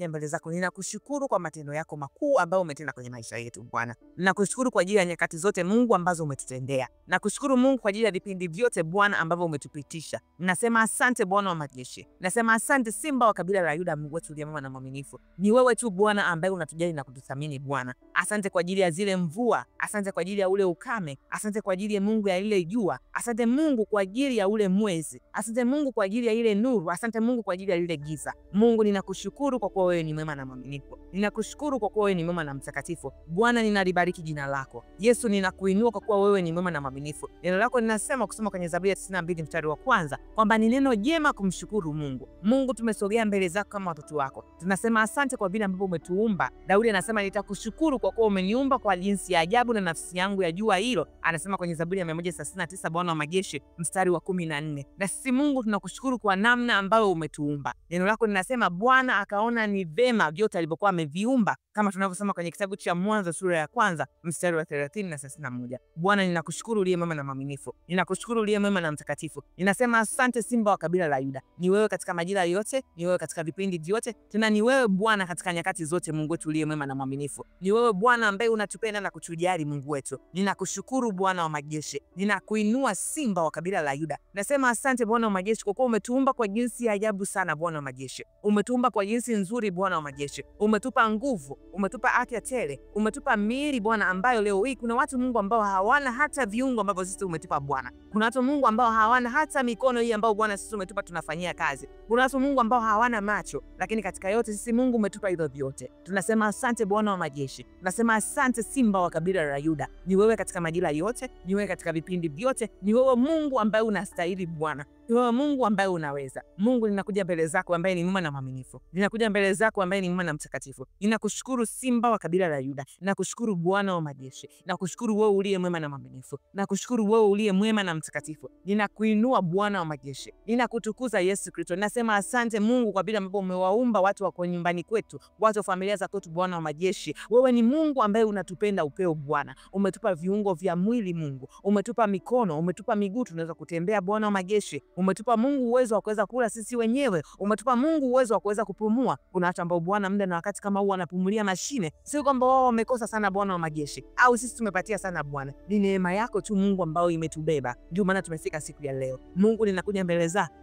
tunakuja mbele zako. Ninakushukuru kwa matendo yako makuu ambayo umetenda kwenye maisha yetu Bwana. Ninakushukuru kwa ajili ya nyakati zote Mungu ambazo umetutendea. Nakushukuru Mungu kwa ajili ya vipindi vyote Bwana ambavyo umetupitisha. Ninasema asante Bwana wa majeshi. Nasema asante Simba wa kabila la Yuda, Mungu wetu uliye mwema na mwaminifu. Ni wewe tu Bwana ambaye unatujali na kututhamini Bwana. Asante kwa ajili ya zile mvua, asante kwa ajili ya ule ukame, asante kwa ajili ya Mungu ya ile jua, asante Mungu kwa ajili ya ule mwezi, asante Mungu kwa ajili ya ile nuru, asante Mungu kwa ajili ya ile giza. Mungu ninakushukuru kwa kuwa wewe ni mwema na mwaminifu. Ninakushukuru kwa kuwa wewe ni mwema na mtakatifu. Bwana ninalibariki jina lako. Yesu ninakuinua kwa kuwa wewe ni mwema na mwaminifu. Neno lako linasema kusoma kwenye Zaburi ya 92 mstari wa kwanza kwamba ni neno jema kumshukuru Mungu. Mungu tumesogea mbele zako kama watoto wako. Tunasema asante kwa vile ambavyo umetuumba. Daudi anasema nitakushukuru kwa kuwa umeniumba kwa jinsi ya ajabu na nafsi yangu yajua hilo. Anasema kwenye Zaburi ya 139 Bwana wa majeshi mstari wa 14. Na sisi Mungu tunakushukuru kwa namna ambayo umetuumba. Neno lako linasema Bwana akaona ni vema vyote alivyokuwa ameviumba, kama tunavyosoma kwenye kitabu cha Mwanzo sura ya kwanza mstari wa 30 na 31. Bwana ninakushukuru uliye mwema na mwaminifu. Ninakushukuru uliye mwema na mtakatifu. Ninasema asante Simba wa kabila la Yuda. Ni wewe katika majira yote, ni wewe katika vipindi vyote, tena ni wewe Bwana katika nyakati zote, Mungu wetu uliye mwema na mwaminifu. Ni wewe Bwana ambaye unatupenda na kutujali, Mungu wetu. Ninakushukuru Bwana wa majeshi. Ninakuinua Simba wa kabila la Yuda. Nasema asante Bwana wa majeshi kwa kuwa umetuumba kwa jinsi ya ajabu sana Bwana wa majeshi. Umetuumba kwa jinsi nzuri Bwana wa majeshi. Umetupa nguvu, umetupa afya tele, umetupa miili Bwana ambayo leo hii kuna watu Mungu ambao hawana hata viungo ambavyo sisi umetupa Bwana. Kuna watu Mungu ambao hawana hata mikono hii ambao Bwana sisi umetupa tunafanyia kazi. Kuna watu Mungu ambao hawana macho, lakini katika yote sisi Mungu umetupa hivyo vyote. Tunasema asante Bwana wa majeshi. Tunasema asante Simba wa kabila la Yuda. Ni wewe katika majira yote, ni wewe katika vipindi vyote, ni wewe Mungu ambaye unastahili Bwana. Ni wewe Mungu ambaye unaweza. Mungu ninakuja mbele zako ambaye ni mwema na mwaminifu. Ninakuja mbele zako ambaye ni mwema na mtakatifu. Ninakushukuru Simba wa kabila la Yuda. Ninakushukuru Bwana wa majeshi. Ninakushukuru wewe uliye mwema na mwaminifu. Ninakushukuru wewe uliye mwema na mtakatifu. Ninakuinua Bwana wa majeshi. Ninakutukuza Yesu Kristo. Ninasema asante Mungu kwa vile ambavyo umewaumba watu wako nyumbani kwetu, watu wa familia za kwetu Bwana wa majeshi. Wewe ni Mungu ambaye unatupenda upeo Bwana. Umetupa viungo vya mwili Mungu. Umetupa mikono, umetupa miguu tunaweza kutembea Bwana wa majeshi. Umetupa Mungu uwezo wa kuweza kula sisi wenyewe. Umetupa Mungu uwezo wa kuweza kupumua. Kuna watu ambao Bwana muda na wakati kama huu wanapumulia mashine. Sio kwamba wao wamekosa sana Bwana wa majeshi, au sisi tumepatia sana Bwana. Ni neema yako tu Mungu ambao imetubeba. Ndio maana tumefika siku ya leo. Mungu ninakuja mbele zako.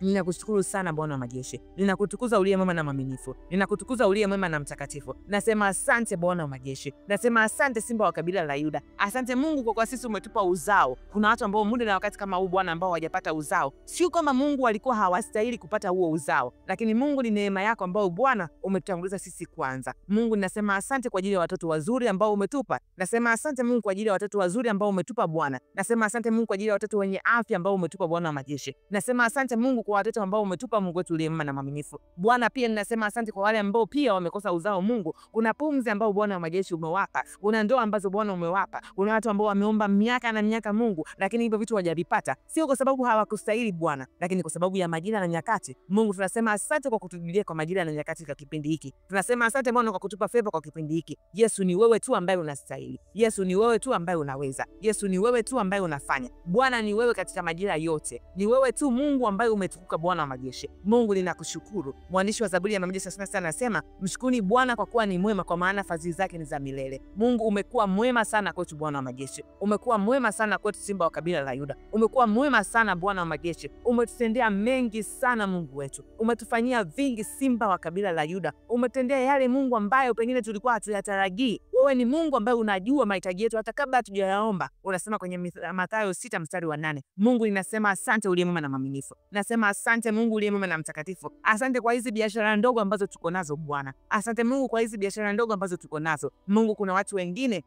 Ninakushukuru sana Bwana wa majeshi. Ninakutukuza uliye mwema na mwaminifu. Ninakutukuza uliye mwema na mtakatifu. Nasema asante Bwana wa majeshi. Nasema asante Simba wa kabila la Yuda. Asante Mungu kwa kuwa sisi umetupa uzao. Kuna watu ambao muda na wakati kama huu Bwana ambao hawajapata uzao. Sio kama Mungu walikuwa hawastahili kupata huo uzao, lakini Mungu ni neema yako ambao Bwana umetutanguliza sisi kwanza. Mungu ninasema asante kwa ajili ya watoto wazuri ambao umetupa. Nasema asante Mungu kwa ajili ya watoto wazuri ambao umetupa Bwana. Nasema asante Mungu kwa ajili ya watoto wenye afya ambao umetupa Bwana wa majeshi. Nasema asante Mungu kwa watoto ambao umetupa Mungu wetu uliye mwema na mwaminifu. Bwana pia ninasema asante kwa wale ambao pia wamekosa uzao Mungu. Kuna pumzi ambao Bwana wa majeshi umewapa. Kuna ndoa ambazo Bwana umewapa. Kuna watu ambao wameomba miaka na miaka Mungu, lakini hivyo vitu hawajavipata. Sio kwa sababu hawakustahili Bwana, lakini kwa sababu ya majira na nyakati. Mungu tunasema asante kwa kutujulia kwa majira na nyakati kwa kipindi hiki. Tunasema asante Bwana kwa kutupa favor kwa kipindi hiki. Yesu ni wewe tu ambaye unastahili. Yesu ni wewe tu ambaye unaweza. Yesu ni wewe tu ambaye unafanya. Bwana ni wewe katika majira yote. Ni wewe tu Mungu ambaye umetukuka Bwana wa majeshi. Mungu ninakushukuru. Mwandishi wa Zaburi ya 136 anasema, mshukuruni Bwana kwa kuwa ni mwema, kwa maana fadhili zake ni za milele. Mungu umekuwa mwema sana kwetu Bwana wa majeshi. Umekuwa mwema sana kwetu Simba wa kabila la Yuda. Umekuwa mwema sana Bwana wa majeshi. Umetutendea mengi sana Mungu wetu. Umetufanyia vingi Simba wa kabila la Yuda. Umetendea yale Mungu ambayo pengine tulikuwa hatuyatarajii. Wewe ni Mungu ambaye unajua mahitaji yetu hata kabla hatujayaomba. Unasema kwenye Mathayo 6 mstari wa 8. Mungu ninasema asante uliye mwema na mwaminifu. Nasema asante Mungu uliye mwema na mtakatifu. Asante kwa hizi biashara ndogo ambazo tuko nazo Bwana. Asante Mungu kwa hizi biashara ndogo ambazo tuko nazo. Mungu kuna watu wengine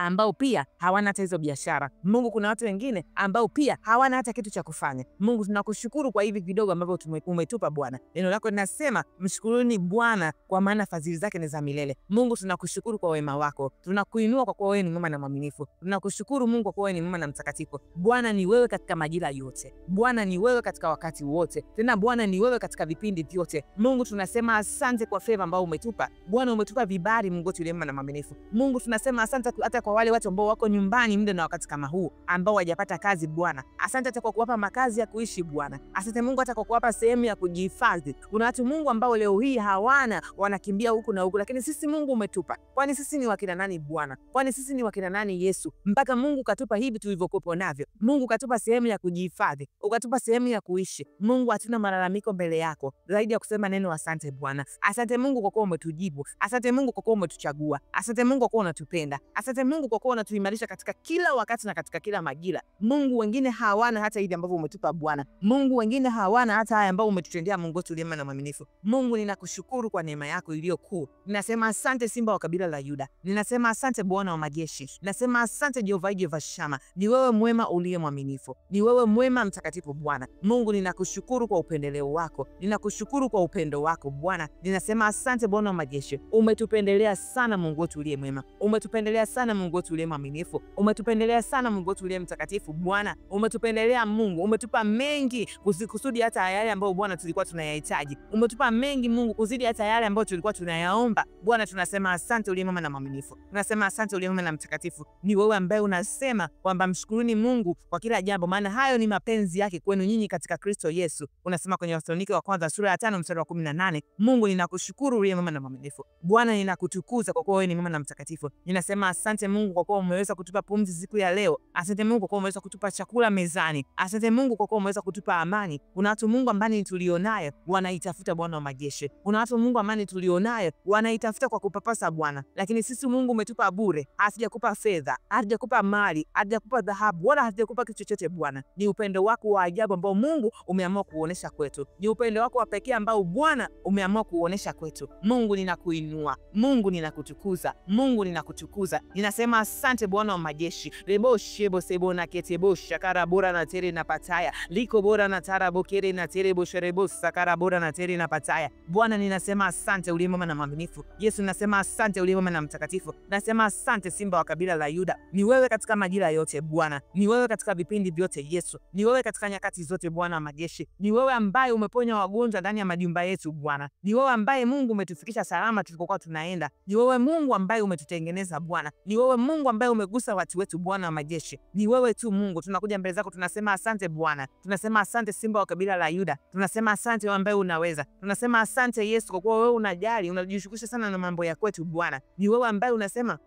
ambao pia hawana hata hizo biashara. Mungu kuna watu wengine ambao pia hawana hata kitu cha kufanya. Mungu tunakushukuru kwa hivi vidogo ambavyo umetupa Bwana. Neno lako linasema mshukuruni Bwana kwa maana fadhili zake ni za milele. Mungu tunakushukuru kwa wema wako. Tunakuinua kwa kuwa wewe ni mwema na mwaminifu. Tunakushukuru Mungu kwa kuwa wewe ni mwema na mtakatifu. Bwana ni wewe katika majira yote. Bwana ni wewe katika wakati wote. Tena Bwana ni wewe katika vipindi vyote. Mungu tunasema asante kwa favor ambao umetupa. Bwana umetupa vibali Mungu wetu uliye mwema na mwaminifu. Mungu tunasema asante hata kwa kwa wale watu ambao wako nyumbani muda na wakati kama huu ambao hawajapata kazi Bwana. Asante hata kwa kuwapa makazi ya kuishi Bwana. Asante Mungu hata kwa kuwapa sehemu ya kujihifadhi. Kuna watu Mungu ambao leo hii hawana, wanakimbia huku na huku, lakini sisi Mungu umetupa. Kwani sisi ni wakina nani Bwana? Kwani sisi ni wakina nani Yesu? Mpaka Mungu katupa hivi tulivyokuwa navyo. Mungu katupa sehemu ya kujihifadhi, ukatupa sehemu ya kuishi. Mungu, hatuna malalamiko mbele yako zaidi ya kusema neno asante Bwana. Asante Mungu kwa kuwa umetujibu. Asante Mungu kwa kuwa umetuchagua. Asante Mungu kwa kuwa unatupenda. Asante Mungu kwa kuwa unatuimarisha katika kila wakati na katika kila majira. Mungu, wengine hawana hata hivi ambavyo umetupa Bwana. Mungu, wengine hawana hata haya ambao umetutendea. Mungu wetu uliye mwema na mwaminifu. Mungu, ninakushukuru kwa neema yako iliyo kuu. Ninasema asante Simba wa kabila la Yuda. Ninasema asante Bwana wa majeshi. Ninasema asante Jehova Shama. Ni wewe mwema uliye mwaminifu. Ni wewe mwema mtakatifu Bwana. Mungu, ninakushukuru kwa upendeleo wako. Ninakushukuru kwa upendo wako Bwana. Ninasema asante Bwana wa majeshi. Umetupendelea sana Mungu wetu uliye mwema. Umetupendelea sana Mungu wetu uliye mwaminifu. Umetupendelea sana Mungu wetu uliye mtakatifu Bwana. Umetupendelea Mungu. Umetupa mengi kusudi hata yale ambayo Bwana tulikuwa tunayahitaji. Umetupa mengi Mungu kuzidi hata yale ambayo tulikuwa tunayaomba. Bwana, tunasema asante uliye mwema na mwaminifu. Tunasema asante uliye mwema na mtakatifu. Ni wewe ambaye unasema kwamba mshukuruni Mungu kwa kila jambo, maana hayo ni mapenzi yake kwenu nyinyi katika Kristo Yesu. Unasema kwenye Wathesalonike wa kwanza sura ya 5 mstari wa 18. Mungu, ninakushukuru uliye mwema na mwaminifu. Bwana, ninakutukuza kwa kuwa wewe ni mwema na mtakatifu. Ninasema asante Mungu kwa kuwa umeweza kutupa pumzi siku ya leo. Asante Mungu kwa kuwa umeweza kutupa chakula mezani. Asante Mungu kwa kuwa umeweza kutupa amani. Kuna watu Mungu amani tulionayo wanaitafuta Bwana wa majeshi. Kuna watu Mungu amani tulionayo wanaitafuta kwa kupapasa Bwana. Lakini sisi Mungu umetupa bure. Hatujakupa fedha, hatujakupa mali, hatujakupa dhahabu, wala hatujakupa kitu chochote Bwana. Ni upendo wako wa ajabu ambao Mungu umeamua kuonesha kwetu. Ni upendo wako wa pekee ambao Bwana umeamua kuonesha kwetu. Mungu, ninakuinua. Mungu, ninakutukuza. Mungu, ninakutukuza. Ninasema asante Bwana wa majeshi. Rebo shebo sebo na ketebo shakara bora na tere na pataya. Liko bora na tarabo kere na tere bosherebo sakara bora na tere na pataya. Bwana, ninasema asante uliye mwema na mwaminifu. Yesu, ninasema asante uliye mwema na mtakatifu. Nasema asante Simba wa kabila la Yuda. Ni wewe katika majira yote Bwana. Ni wewe katika vipindi vyote Yesu. Ni wewe katika nyakati zote Bwana wa majeshi. Ni wewe ambaye umeponya wagonjwa ndani ya majumba yetu Bwana. Ni wewe ambaye Mungu umetufikisha salama tulikokuwa tunaenda. Ni wewe Mungu ambaye umetutengeneza Bwana. Ni wewe Mungu ambaye umegusa watu wetu Bwana wa majeshi. Ni wewe tu Mungu. Tunakuja mbele zako tunasema asante Bwana. Tunasema asante Simba wa kabila la Yuda. Tunasema asante wewe ambaye unaweza. Tunasema asante Yesu kwa kuwa wewe unajali, unajishughulisha sana na mambo ya kwetu Bwana. Ni wewe ambaye unasema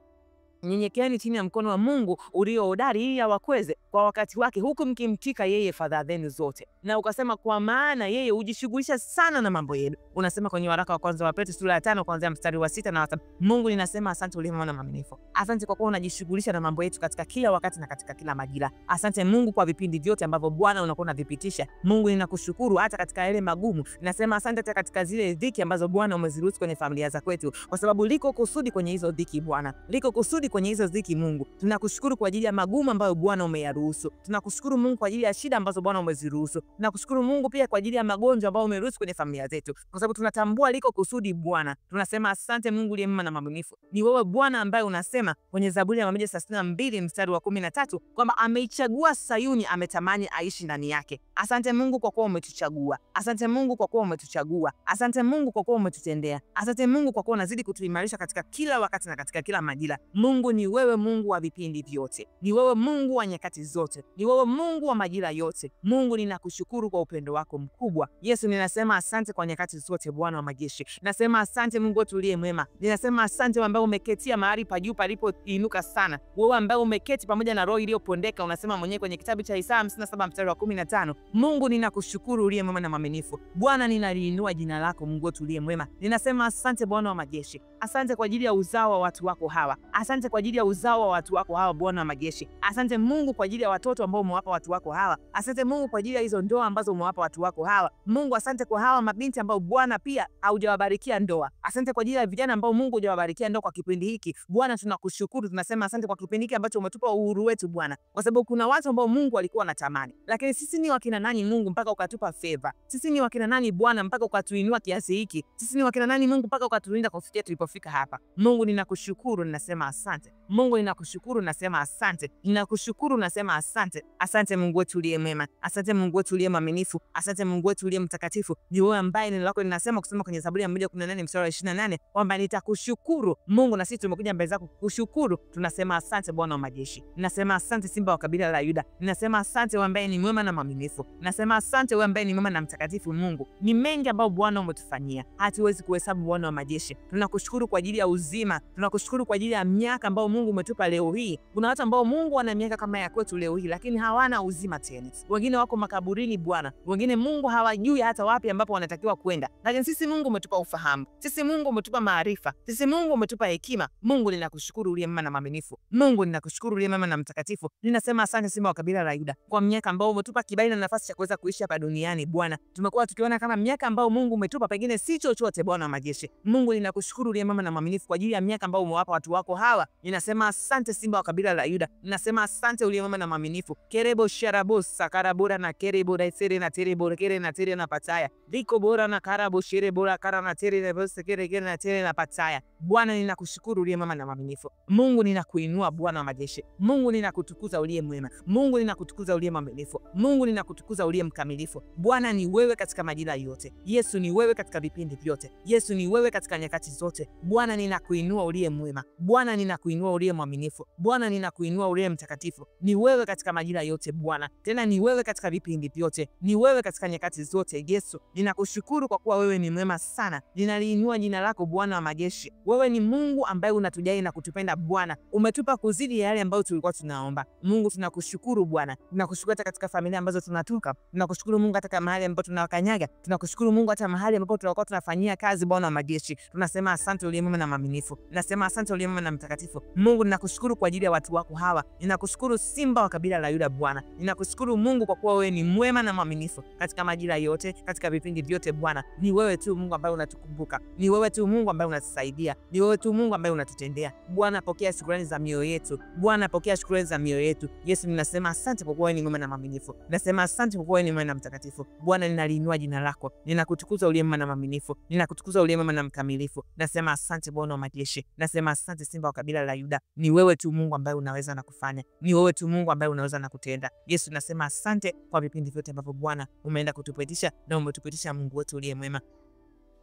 nyenyekeeni chini ya mkono wa Mungu ulio hodari ili awakweze kwa wakati wake, huku mkimtika yeye fadhaa zenu zote. Na ukasema kwa maana yeye hujishughulisha sana na mambo yenu. Unasema kwenye waraka wa kwanza wa Petro sura ya 5 kuanzia mstari wa 6 na 7. Mungu, ninasema asante uliye mwema na mwaminifu. Asante kwa kuwa unajishughulisha na mambo yetu katika kila wakati na katika kila majira. Asante Mungu kwa vipindi vyote ambavyo Bwana unakuwa unavipitisha. Mungu, ninakushukuru hata katika yale magumu. Ninasema asante hata katika zile dhiki ambazo Bwana umeziruhusu kwenye familia za kwetu, kwa sababu liko kusudi kwenye hizo dhiki Bwana. Liko kusudi kwenye hizo dhiki Mungu. Tunakushukuru kwa ajili ya magumu ambayo Bwana umeyaruhusu. Tunakushukuru Mungu kwa ajili ya shida ambazo Bwana umeziruhusu. Tunakushukuru Mungu pia kwa ajili ya magonjwa ambayo umeruhusu kwenye familia zetu, kwa sababu tunatambua liko kusudi Bwana. Tunasema asante Mungu uliye mwema na mwaminifu. Ni wewe Bwana ambaye unasema kwenye Zaburi ya 132 mstari wa 13 kwamba ameichagua Sayuni, ametamani aishi ndani yake. Asante Mungu kwa kuwa umetuchagua. Asante Mungu kwa kuwa umetuchagua. Asante Mungu kwa kuwa umetutendea. Asante Mungu kwa kuwa unazidi kutuimarisha katika kila wakati na katika kila majira. Mungu, ni wewe Mungu wa vipindi vyote. Ni wewe Mungu wa nyakati zote. Ni wewe Mungu wa majira yote. Mungu, ninakushukuru kwa upendo wako mkubwa. Yesu, ninasema asante kwa nyakati zote Bwana wa majeshi. Nasema asante Mungu wetu uliye mwema. Ninasema asante wewe ambaye umeketia mahali pa juu palipoinuka sana. Wewe ambaye umeketi pamoja na roho iliyopondeka, unasema mwenyewe kwenye kitabu cha Isaya 57 mstari wa 15. Mungu, ninakushukuru uliye mwema na mwaminifu. Bwana, ninaliinua jina lako Mungu wetu uliye mwema. Ninasema asante Bwana wa majeshi. Asante kwa ajili ya uzao wa watu wako hawa. Asante kwa ajili ya uzao wa watu wako hawa Bwana wa majeshi. Asante Mungu kwa ajili ya watoto ambao umewapa watu wako hawa. Asante Mungu kwa ajili ya hizo ndoa ambazo umewapa watu wako hawa. Mungu, asante kwa hawa mabinti ambao Bwana pia haujawabarikia ndoa. Asante kwa ajili ya vijana ambao Mungu hujawabarikia ndoa kwa kipindi hiki. Bwana, tunakushukuru. Tunasema asante kwa kipindi hiki ambacho umetupa uhuru wetu Bwana, kwa sababu kuna watu ambao Mungu walikuwa wanatamani, lakini sisi ni wakina nani Mungu mpaka ukatupa favor? Sisi ni wakina nani Bwana mpaka ukatuinua kiasi hiki? Sisi ni wakina nani Mungu mpaka ukatulinda kufikia tulipofika hapa? Mungu, ninakushukuru, ninasema asante. Mungu, ninakushukuru, nasema asante. Ninakushukuru, nasema tunasema asante. Asante Mungu wetu uliye mwema. Asante Mungu wetu uliye mwaminifu. Asante Mungu wetu uliye mtakatifu. Ni wewe ambaye neno lako linasema kusema kwenye Zaburi ya 118 mstari wa 28 kwamba nitakushukuru Mungu, na sisi tumekuja mbele zako kukushukuru. Tunasema asante Bwana wa majeshi. Ninasema asante Simba wa kabila la Yuda. Ninasema asante wewe ambaye ni mwema na mwaminifu. Ninasema asante wewe ambaye ni mwema na mtakatifu. Mungu, ni mengi ambayo Bwana umetufanyia, hatuwezi kuhesabu Bwana wa majeshi. Tunakushukuru kwa ajili ya uzima. Tunakushukuru kwa ajili ya miaka ambayo Mungu umetupa leo hii. Kuna watu ambao Mungu wana miaka kama ya kwetu leo hii, lakini hawana uzima tena. Wengine wako makaburini Bwana. Wengine Mungu hawajui hata wapi ambapo wanatakiwa kwenda. Lakini sisi Mungu umetupa ufahamu. Sisi Mungu umetupa maarifa. Sisi Mungu umetupa hekima. Mungu ninakushukuru uliye mwema na mwaminifu. Mungu ninakushukuru uliye mwema na mtakatifu. Ninasema asante Simba wa kabila la Yuda kwa miaka ambayo umetupa kibali na nafasi ya kuweza kuishi hapa duniani Bwana. Tumekuwa tukiona kama miaka ambayo Mungu umetupa pengine si chochote Bwana wa majeshi. Mungu ninakushukuru uliye mwema na mwaminifu kwa ajili ya miaka ambayo umewapa watu wako hawa. Ninasema asante Simba wa kabila la Yuda. Ninasema asante uliye mwema na mwaminifu. Kerebo sharabo sakarabura na kerebo daisere na terebo kere na tere na pataya. Liko bora na karabo sherebora kara na tere na bose kere na tere na pataya. Bwana ninakushukuru uliye mwema na mwaminifu. Mungu ninakuinua Bwana wa majeshi. Mungu ninakutukuza uliye mwema. Mungu ninakutukuza uliye mwaminifu. Mungu ninakutukuza uliye mkamilifu. Bwana ni wewe katika majira yote. Yesu ni wewe katika vipindi vyote. Yesu ni wewe katika nyakati zote. Bwana ninakuinua uliye mwema. Bwana ninakuinua uliye mwaminifu. Bwana ninakuinua uliye mtakatifu. Ni wewe katika majira yote Bwana. Tena ni wewe katika vipindi vyote. Ni wewe katika nyakati zote Yesu. Ninakushukuru kwa kuwa wewe ni mwema sana. Ninaliinua jina lako Bwana wa majeshi. Wewe ni Mungu ambaye unatujali na kutupenda Bwana. Umetupa kuzidi yale ambayo tulikuwa tunaomba. Mungu tunakushukuru Bwana. Tunakushukuru hata katika familia ambazo tunatoka. Tunakushukuru Mungu hata mahali ambapo tunawakanyaga. Tunakushukuru Mungu hata mahali ambapo tunakuwa tunafanyia kazi Bwana wa majeshi. Tunasema asante uliye mwema na mwaminifu. Nasema asante uliye mwema na mtakatifu. Mungu ninakushukuru kwa ajili ya watu wako hawa. Ninakushukuru Simba wa kabila la Yuda Bwana. Ninakushukuru Mungu kwa kuwa wewe ni mwema na mwaminifu katika majira yote, katika vipindi vyote Bwana. Ni wewe tu Mungu ambaye unatukumbuka. Ni wewe tu Mungu ambaye unatusaidia. Ni wewe tu Mungu ambaye unatutendea. Bwana pokea shukrani za mioyo yetu. Bwana pokea shukrani za mioyo yetu. Yesu ninasema asante kwa kuwa wewe ni mwema na mwaminifu. Nasema asante kwa kuwa wewe ni mwema na mtakatifu. Bwana ninaliinua jina lako. Ninakutukuza uliye mwema na mwaminifu. Ninakutukuza uliye mwema na mkamilifu. Nasema asante Bwana wa majeshi. Nasema asante Simba wa kabila la Yuda. Ni wewe tu Mungu ambaye unaweza na kufanya. Ni wewe tu Mungu ambaye unaweza na kutenda. Yesu nasema asante kwa vipindi vyote ambavyo Bwana umeenda kutupitisha na umetupitisha Mungu wetu uliye mwema.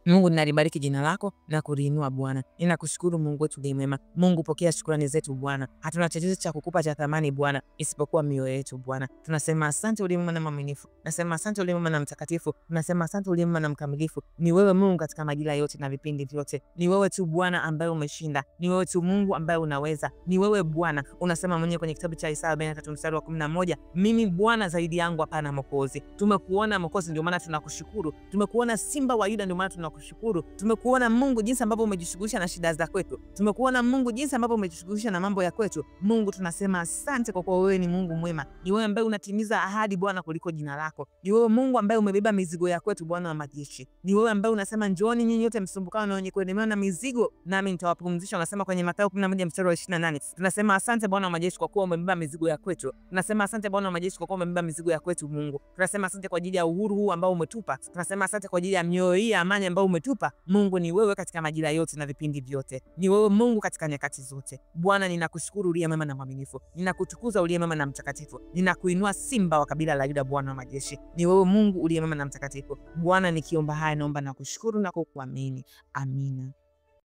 Mungu ninalibariki jina lako na kuliinua Bwana. Ninakushukuru Mungu wetu uliye mwema. Mungu pokea shukrani zetu Bwana. Hatuna chochote cha kukupa cha thamani Bwana isipokuwa mioyo yetu Bwana. Tunasema asante uliye mwema na mwaminifu. Nasema asante uliye mwema na mtakatifu. Tunasema asante uliye mwema na mkamilifu. Ni wewe Mungu katika majira yote na vipindi vyote. Ni wewe tu Bwana ambaye umeshinda. Ni wewe tu Mungu ambaye unaweza. Ni wewe Bwana. Unasema mwenyewe kwenye kitabu cha Isaya 43 mstari wa 11, mimi Bwana zaidi yangu hapana mwokozi. Tumekuona mwokozi ndio maana tunakushukuru. Tumekuona Simba wa Yuda ndio maana tunakushukuru. Tumekuona Mungu jinsi ambavyo umejishughulisha na shida za kwetu. Tumekuona Mungu jinsi ambavyo umejishughulisha na mambo ya kwetu. Mungu tunasema asante kwa kuwa wewe ni Mungu mwema. Ni wewe ambaye unatimiza ahadi Bwana kuliko jina lako. Ni wewe Mungu ambaye umebeba mizigo ya kwetu Bwana wa majeshi. Ni wewe ambaye unasema njooni nyinyi wote msumbukao na wenye kulemewa na mizigo nami nitawapumzisha. Unasema kwenye Mathayo 11 mstari wa 28. Tunasema asante Bwana wa majeshi kwa kuwa umebeba mizigo ya kwetu. Tunasema asante Bwana wa majeshi kwa kuwa umebeba mizigo ya kwetu Mungu. Tunasema asante kwa ajili ya uhuru huu ambao umetupa. Tunasema asante kwa ajili ya mioyo hii ya amani ambayo umetupa. Mungu ni wewe katika majira yote na vipindi vyote. Ni wewe Mungu katika nyakati zote. Bwana ninakushukuru uliye mwema na mwaminifu. Ninakutukuza uliye mwema na mtakatifu. Ninakuinua Simba wa kabila la Yuda Bwana wa majeshi. Ni wewe Mungu uliye mwema na mtakatifu. Bwana nikiomba haya naomba na kushukuru na kukuamini. Amina.